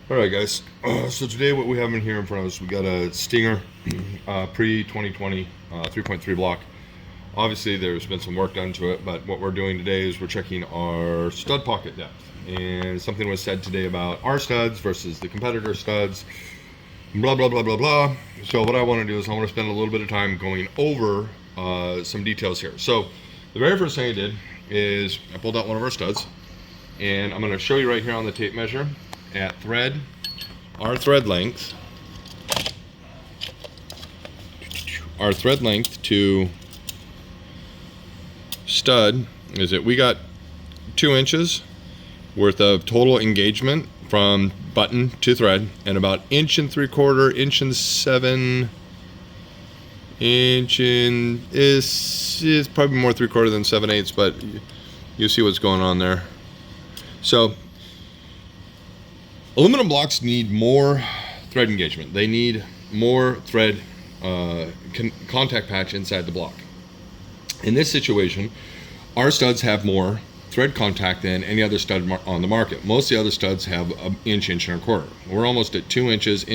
All right, guys. So today, what we have in here in front of us, we got a Stinger pre-2020 3.3 block. Obviously, there's been some work done to it, but what we're doing today is we're checking our stud pocket depth. And something was said today about our studs versus the competitor studs. Blah blah blah blah blah. So what I want to do is I want to spend a little bit of time going over some details here. So the very first thing I did is I pulled out one of our studs, and I'm going to show you right here on the tape measure at our thread length to stud is that we got 2 inches worth of total engagement from button to thread, and about 1.75 inch is probably more 3/4 than 7/8, but you see what's going on there. So aluminum blocks need more thread engagement. They need more thread contact patch inside the block. In this situation, our studs have more thread contact than any other stud on the market. Most of the other studs have an inch, 1.25 inches. We're almost at 2 inches,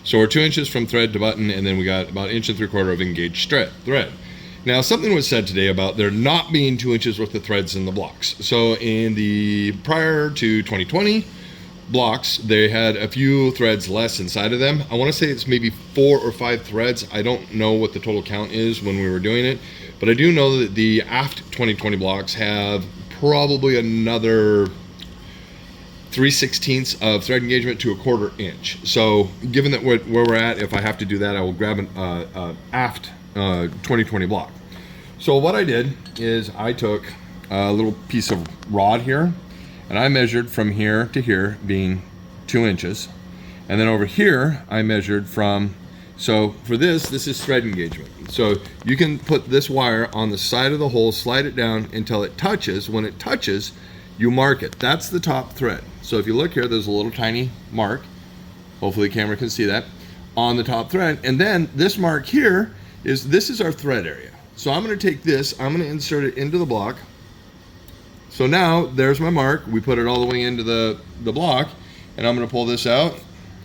so we're 2 inches from thread to button, and then we got about 1.75 inches of engaged thread. Now, something was said today about there not being 2 inches worth of threads in the blocks. So in the prior to 2020 blocks, they had a few threads less inside of them. I want to say it's maybe 4 or 5 threads. I don't know what the total count is when we were doing it, but I do know that the aft 2020 blocks have probably another 3/16 of thread engagement to 1/4 inch. So given that where we're at, if I have to do that, I will grab an aft 2020 block. So what I did is I took a little piece of rod here, and I measured from here to here, being 2 inches. And then over here, I measured from, so for this is thread engagement. So you can put this wire on the side of the hole, slide it down until it touches. When it touches, you mark it. That's the top thread. So if you look here, there's a little tiny mark. Hopefully the camera can see that on the top thread. And then this mark here this is our thread area. So I'm gonna take this, I'm gonna insert it into the block. So now there's my mark. We put it all the way into the block, and I'm gonna pull this out.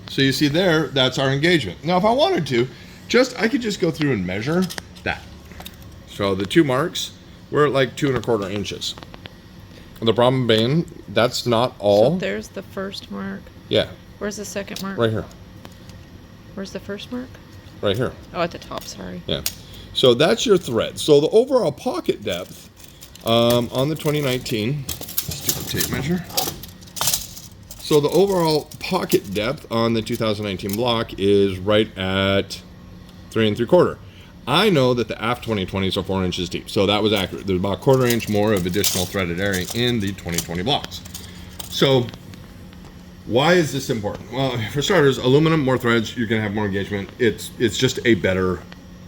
So you see there, that's our engagement. Now if I wanted to, I could just go through and measure that. So the 2 marks, we're at like 2.25 inches. The problem being, that's not all. So there's the first mark. Yeah. Where's the second mark? Right here. Where's the first mark? Right here. Oh, at the top, sorry. Yeah. So that's your thread. So the overall pocket depth on the 2019, stupid tape measure. So the overall pocket depth on the 2019 block is right at 3.75. I know that the aft 2020s are 4 inches deep, so that was accurate. There's about 1/4 inch more of additional threaded area in the 2020 blocks. So why is this important? Well, for starters, aluminum, more threads, you're gonna have more engagement. It's just a better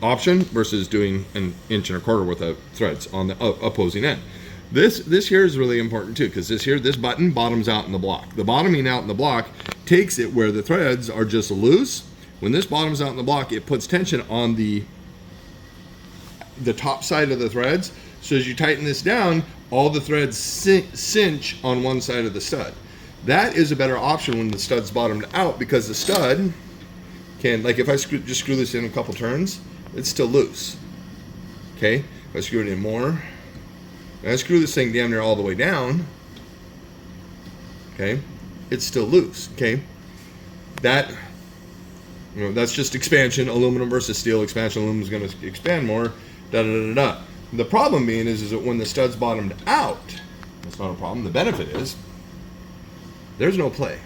option versus doing 1.25 inches worth of threads on the opposing end. This here is really important too, because this button bottoms out in the block. The bottoming out in the block takes it where the threads are just loose. When this bottoms out in the block, it puts tension on the top side of the threads. So as you tighten this down, all the threads cinch on one side of the stud. That is a better option when the stud's bottomed out, because the stud can, like if I just screw this in a couple turns, it's still loose. Okay, if I screw it in more, and I screw this thing damn near all the way down, okay, it's still loose. Okay, that's just expansion, aluminum versus steel. Expansion, aluminum is going to expand more. Da da da da. The problem being is that when the stud's bottomed out, that's not a problem. The benefit is there's no play.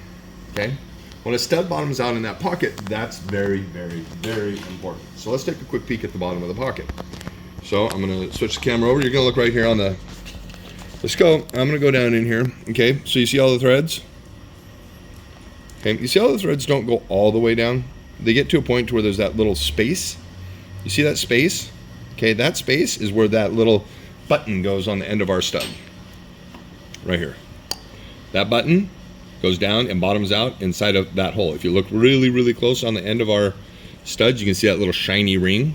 Okay, when a stud bottoms out in that pocket, that's very, very, very important. So let's take a quick peek at the bottom of the pocket. So I'm going to switch the camera over. You're going to look right here on the scope. I'm going to go down in here. Okay, so you see all the threads? Okay, you see all the threads don't go all the way down. They get to a point where there's that little space. You see that space? Okay, that space is where that little button goes on the end of our stud. Right here. That button goes down and bottoms out inside of that hole. If you look really, really close on the end of our stud, you can see that little shiny ring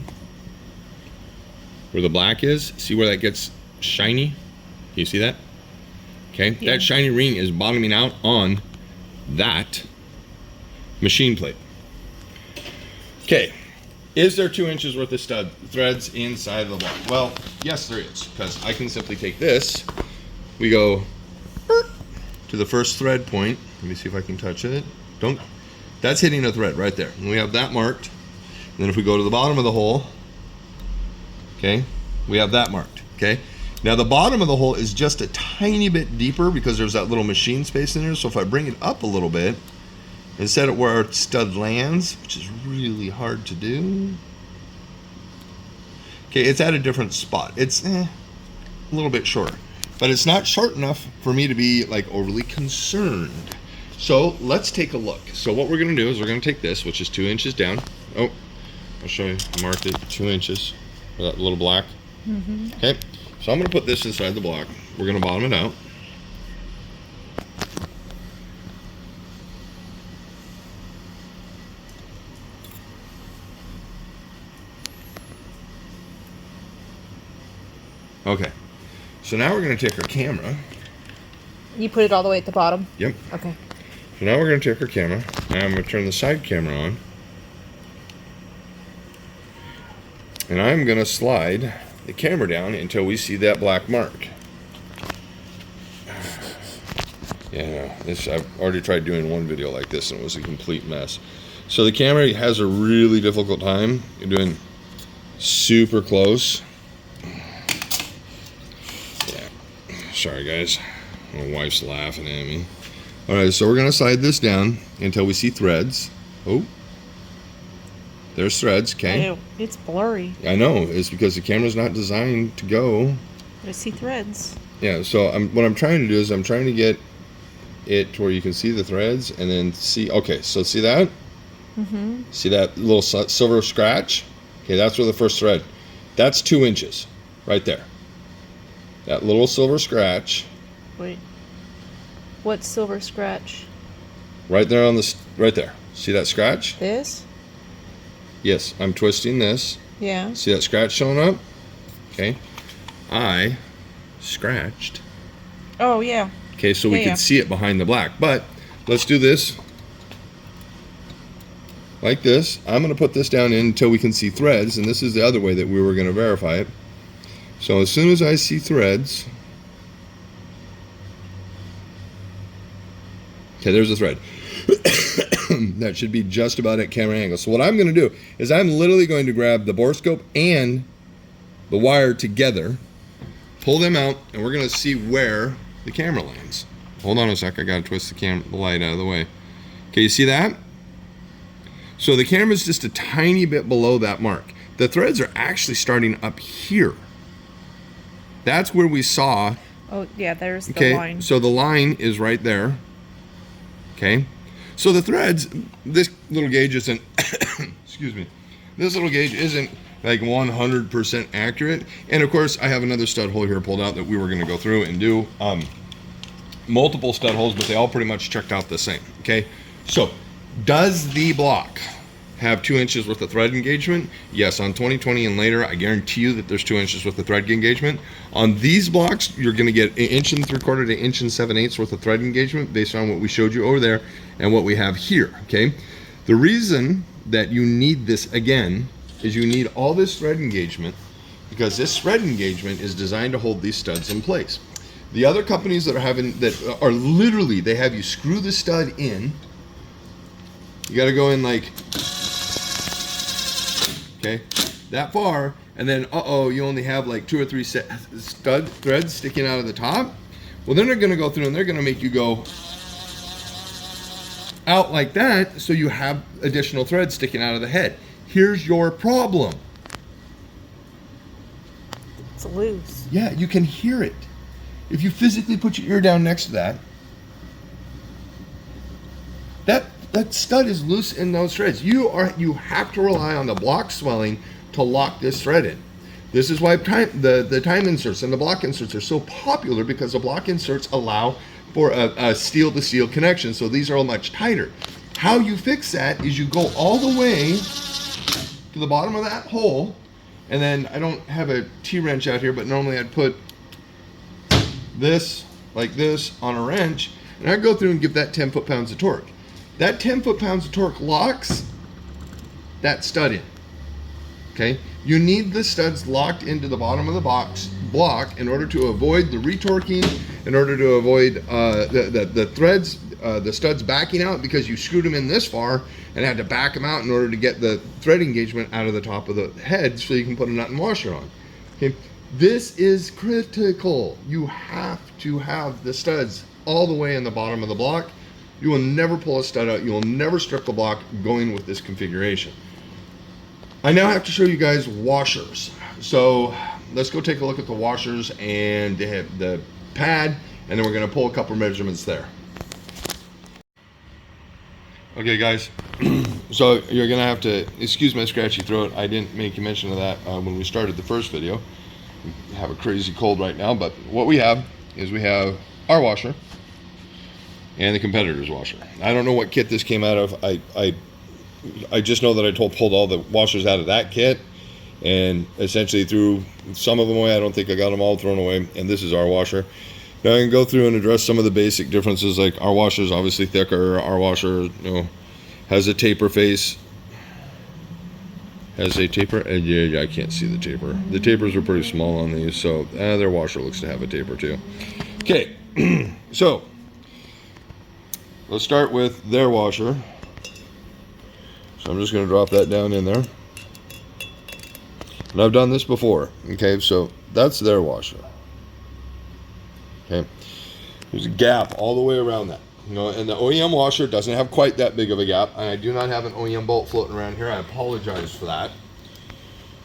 where the black is. See where that gets shiny? Can you see that? Okay, yeah. That shiny ring is bottoming out on that machine plate. Okay, is there 2 inches worth of stud threads inside the block? Well, yes there is, because I can simply take this, we go to the first thread point. Let me see if I can touch it. That's hitting a thread right there. And we have that marked. And then if we go to the bottom of the hole, okay, we have that marked, okay? Now the bottom of the hole is just a tiny bit deeper because there's that little machine space in there. So if I bring it up a little bit, and set it where our stud lands, which is really hard to do. Okay, it's at a different spot. It's a little bit shorter, but it's not short enough for me to be like overly concerned. So let's take a look. So what we're gonna do is we're gonna take this, which is 2 inches down. Oh, I'll show you, I marked it 2 inches, that little black. Okay, so I'm gonna put this inside the block. We're gonna bottom it out. Okay, so now we're going to take our camera. You put it all the way at the bottom? Yep. Okay. So now we're going to take our camera, and I'm going to turn the side camera on. And I'm going to slide the camera down until we see that black mark. Yeah, I've already tried doing one video like this, and it was a complete mess. So the camera has a really difficult time doing super close. Sorry guys, my wife's laughing at me. Alright, so we're going to slide this down until we see threads. Oh, there's threads, okay? Ew, it's blurry. I know, it's because the camera's not designed to go. But I see threads. Yeah, so what I'm trying to do is I'm trying to get it to where you can see the threads and then see, okay, so see that? See that little silver scratch? Okay, that's where the first thread, that's 2 inches, right there. That little silver scratch. Wait. What silver scratch? Right there on the, right there. See that scratch? This? Yes, I'm twisting this. Yeah. See that scratch showing up? Okay. I scratched. Oh, yeah. Okay, so we Yeah, could yeah. see it behind the black. But let's do this like this. I'm going to put this down in until we can see threads, and this is the other way that we were going to verify it. So as soon as I see threads, okay, there's a thread. That should be just about at camera angle. So what I'm going to do is I'm literally going to grab the borescope and the wire together, pull them out, and we're going to see where the camera lands. Hold on a sec, I got to twist the light out of the way. Okay, you see that? So the camera's just a tiny bit below that mark. The threads are actually starting up here. That's where we saw. Oh, yeah, there's the Okay, line. so the line is right there. Okay, so the threads, this little gauge isn't, excuse me, this little gauge isn't like 100% accurate. And of course, I have another stud hole here pulled out that we were going to go through and do multiple stud holes, but they all pretty much checked out the same. Okay, so does the block have 2 inches worth of thread engagement? Yes, on 2020 and later, I guarantee you that there's 2 inches worth of thread engagement. On these blocks, you're going to get 1 3/4 to 1 7/8 worth of thread engagement based on what we showed you over there and what we have here, okay? The reason that you need this again is you need all this thread engagement because this thread engagement is designed to hold these studs in place. The other companies that are literally, they have you screw the stud in. You got to go in like, okay, that far, and then you only have like 2 or 3 stud threads sticking out of the top. Well, then they're going to go through and they're going to make you go out like that, so you have additional threads sticking out of the head. Here's your problem. It's loose. Yeah, you can hear it. If you physically put your ear down next to that, that stud is loose in those threads. You have to rely on the block swelling to lock this thread in. This is why the time inserts and the block inserts are so popular, because the block inserts allow for a steel to steel connection. So these are all much tighter. How you fix that is you go all the way to the bottom of that hole, and then I don't have a T-wrench out here, but normally I'd put this like this on a wrench, and I'd go through and give that 10 foot-pounds of torque. That 10 foot-pounds of torque locks that stud in. Okay, you need the studs locked into the bottom of the block in order to avoid the retorquing, in order to avoid the threads, the studs backing out because you screwed them in this far and had to back them out in order to get the thread engagement out of the top of the head so you can put a nut and washer on. Okay, this is critical. You have to have the studs all the way in the bottom of the block. You will never pull a stud out. You will never strip the block going with this configuration. I now have to show you guys washers. So let's go take a look at the washers and the pad, and then we're going to pull a couple measurements there. Okay, guys. So you're going to have to excuse my scratchy throat. I didn't make you mention of that when we started the first video. We have a crazy cold right now, but what we have is we have our washer and the competitor's washer. I don't know what kit this came out of. I just know that I pulled all the washers out of that kit and essentially threw some of them away. I don't think I got them all thrown away, and this is our washer. Now I can go through and address some of the basic differences, like our washer is obviously thicker. Our washer, has a taper face. Has a taper? Yeah, I can't see the taper. The tapers are pretty small on these, so their washer looks to have a taper too. Okay, so let's start with their washer. So I'm just going to drop that down in there. And I've done this before. Okay, so that's their washer. Okay, there's a gap all the way around that. And the OEM washer doesn't have quite that big of a gap. And I do not have an OEM bolt floating around here. I apologize for that.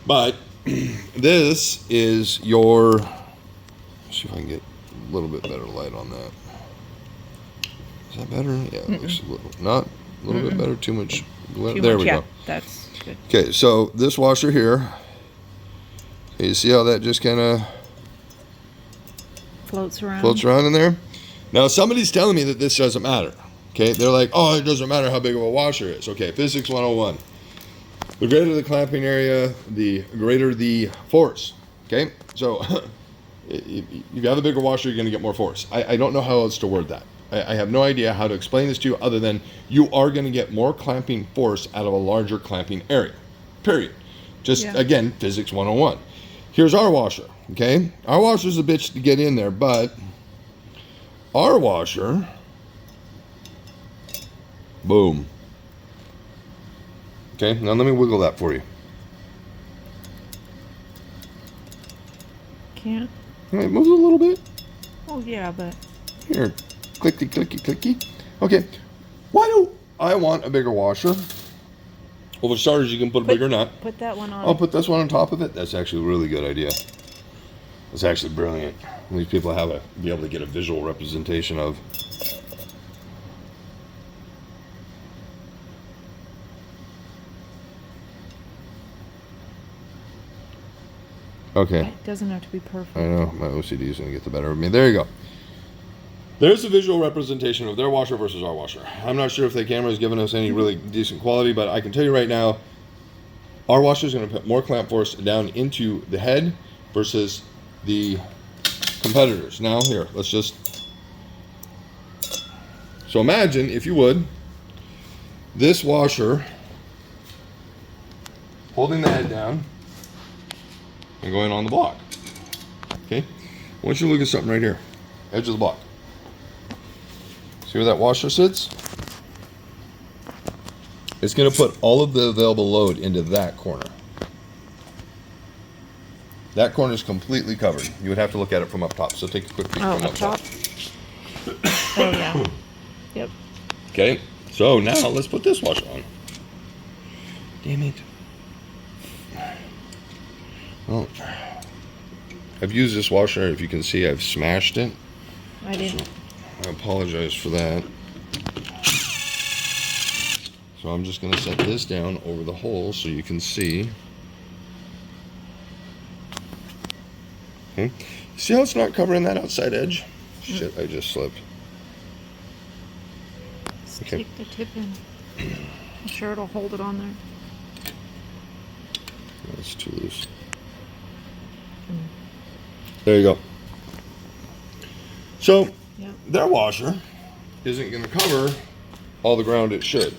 But this is your, let's see if I can get a little bit better light on that. Is that better? Yeah, it looks a little, not a little bit better, too much. There we go. That's good. Okay, so this washer here, you see how that just kind of floats around in there? Now, somebody's telling me that this doesn't matter. Okay, they're like, oh, it doesn't matter how big of a washer it is. Okay, Physics 101. The greater the clamping area, the greater the force. Okay, so if you have a bigger washer, you're going to get more force. I don't know how else to word that. I have no idea how to explain this to you other than you are going to get more clamping force out of a larger clamping area. Period. Just, again, Physics 101. Here's our washer, okay? Our washer's a bitch to get in there, but our washer, boom. Okay, now let me wiggle that for you. Can't. All right, move it a little bit. Oh, yeah, but... Here. Clicky, clicky, clicky. Okay, why do I want a bigger washer? Well, for starters, you can put a bigger nut. Put that one on. I'll put this one on top of it. That's actually a really good idea. That's actually brilliant. These people be able to get a visual representation of. Okay. It doesn't have to be perfect. I know, my OCD is going to get the better of me. There you go. There's a visual representation of their washer versus our washer. I'm not sure if the camera has given us any really decent quality, but I can tell you right now, our washer is going to put more clamp force down into the head versus the competitors. Now, here, let's just... So imagine, if you would, this washer holding the head down and going on the block. Okay? I want you to look at something right here. Edge of the block. See where that washer sits? It's going to put all of the available load into that corner. That corner is completely covered. You would have to look at it from up top. So take a quick peek from up top. Oh, yeah. Yep. Okay, so now let's put this washer on. Damn it. Well, I've used this washer. If you can see, I've smashed it. I didn't. So I apologize for that. So I'm just going to set this down over the hole so you can see. Okay. See how it's not covering that outside edge? Shit, I just slipped. Okay. Take the tip in. I'm sure it'll hold it on there. That's too loose. There you go. So, their washer isn't going to cover all the ground it should.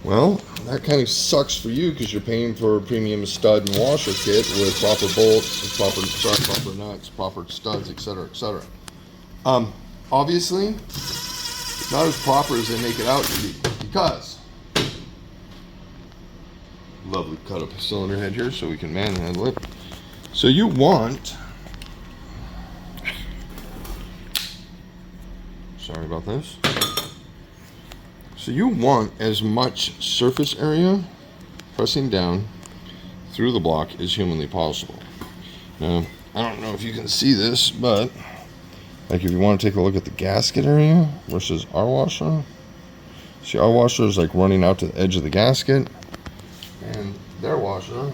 Well, that kind of sucks for you because you're paying for a premium stud and washer kit with proper bolts, proper nuts, proper studs, etc., etc. Obviously, not as proper as they make it out to be, because lovely cut up a cylinder head here so we can manhandle it. So you want, sorry about this. So you want as much surface area pressing down through the block as humanly possible. Now, I don't know if you can see this, but like if you want to take a look at the gasket area versus our washer, see our washer is like running out to the edge of the gasket, and their washer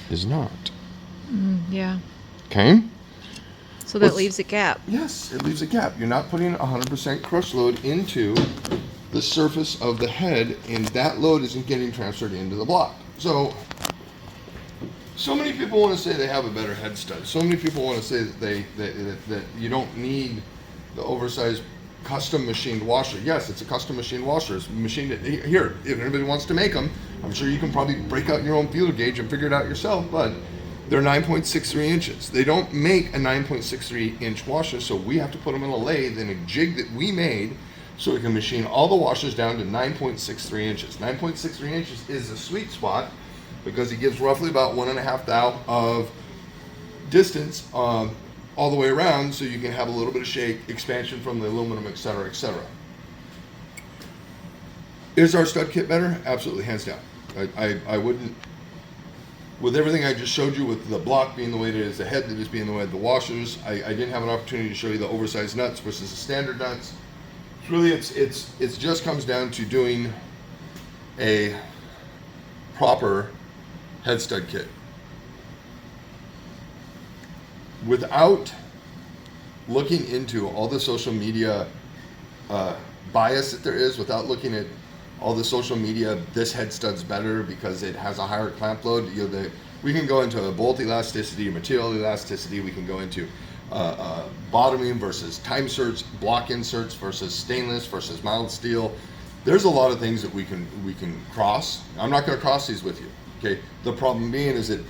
is not. Yeah. Okay? So that What's- leaves a gap. Yes, it leaves a gap. You're not putting 100% crush load into the surface of the head, and that load isn't getting transferred into the block. So many people want to say they have a better head stud. So many people want to say that you don't need the oversized custom machined washer. Yes, it's a custom machined washer. It's machined here. If anybody wants to make them, I'm sure you can probably break out your own feeler gauge and figure it out yourself. But they're 9.63 inches. They don't make a 9.63 inch washer, so we have to put them in a lathe in a jig that we made so we can machine all the washers down to 9.63 inches. 9.63 inches is the sweet spot because it gives roughly about 1.5 thou of distance all the way around, so you can have a little bit of shake, expansion from the aluminum, etc., etc. Is our stud kit better? Absolutely, hands down. I wouldn't, with everything I just showed you, with the block being the way it is, the head that is being the way, the washers, I didn't have an opportunity to show you the oversized nuts versus the standard nuts. It's really, it's just comes down to doing a proper head stud kit. Without looking into all the social media bias that there is, without looking at all the social media, this head stud's better because it has a higher clamp load. We can go into a bolt elasticity, material elasticity. We can go into bottoming versus time inserts, block inserts versus stainless versus mild steel. There's a lot of things that we can cross. I'm not going to cross these with you. Okay. The problem being is that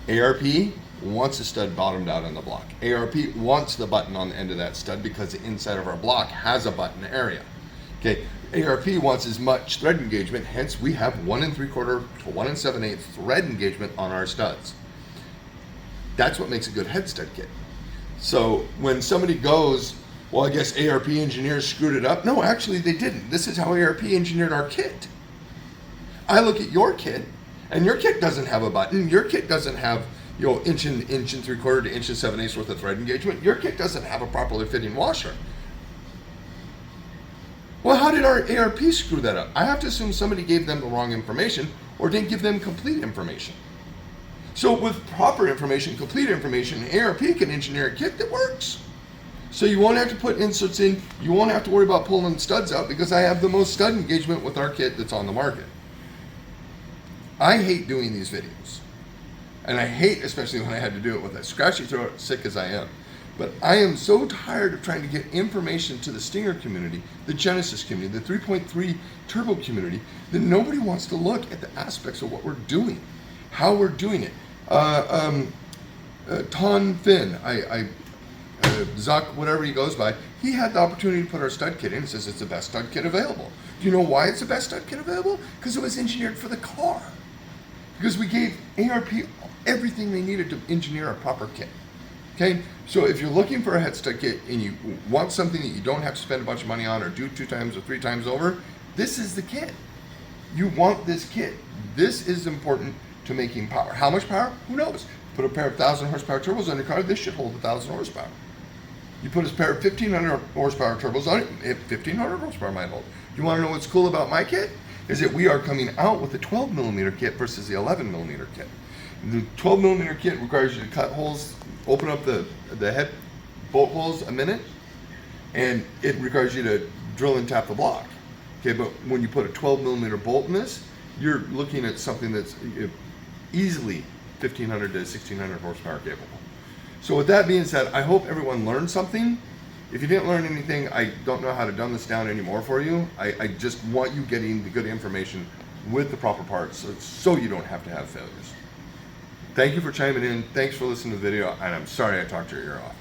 ARP wants a stud bottomed out on the block. ARP wants the button on the end of that stud because the inside of our block has a button area. Okay. ARP wants as much thread engagement, hence we have 1 3/4 to 1 7/8 thread engagement on our studs. That's what makes a good head stud kit. So when somebody goes, well, I guess ARP engineers screwed it up. No, actually they didn't. This is how ARP engineered our kit. I look at your kit, and your kit doesn't have a button. Your kit doesn't have, inch and 3/4 to inch and 7/8 worth of thread engagement. Your kit doesn't have a properly fitting washer. Well, how did our ARP screw that up? I have to assume somebody gave them the wrong information or didn't give them complete information. So with proper information, complete information, ARP can engineer a kit that works. So you won't have to put inserts in, you won't have to worry about pulling studs out because I have the most stud engagement with our kit that's on the market. I hate doing these videos. And I hate, especially when I had to do it with a scratchy throat, sick as I am. But I am so tired of trying to get information to the Stinger community, the Genesis community, the 3.3 turbo community, that nobody wants to look at the aspects of what we're doing, how we're doing it. Ton Finn, Zuck, whatever he goes by, he had the opportunity to put our stud kit in and says it's the best stud kit available. Do you know why it's the best stud kit available? Because it was engineered for the car. Because we gave ARP everything they needed to engineer a proper kit. Okay, so if you're looking for a head stud kit and you want something that you don't have to spend a bunch of money on or do 2 times or 3 times over, this is the kit. You want this kit. This is important to making power. How much power? Who knows? Put a pair of 1,000 horsepower turbos on your car, this should hold 1,000 horsepower. You put a pair of 1,500 horsepower turbos on it, 1,500 horsepower might hold. You want to know what's cool about my kit? Is that we are coming out with a 12 millimeter kit versus the 11 millimeter kit. The 12 millimeter kit requires you to cut holes, open up the head bolt holes a minute, and it requires you to drill and tap the block. Okay, but when you put a 12 millimeter bolt in this, you're looking at something that's easily 1,500 to 1,600 horsepower capable. So with that being said, I hope everyone learned something. If you didn't learn anything, I don't know how to dumb this down anymore for you. I just want you getting the good information with the proper parts so you don't have to have failures. Thank you for chiming in. Thanks for listening to the video, and I'm sorry I talked your ear off.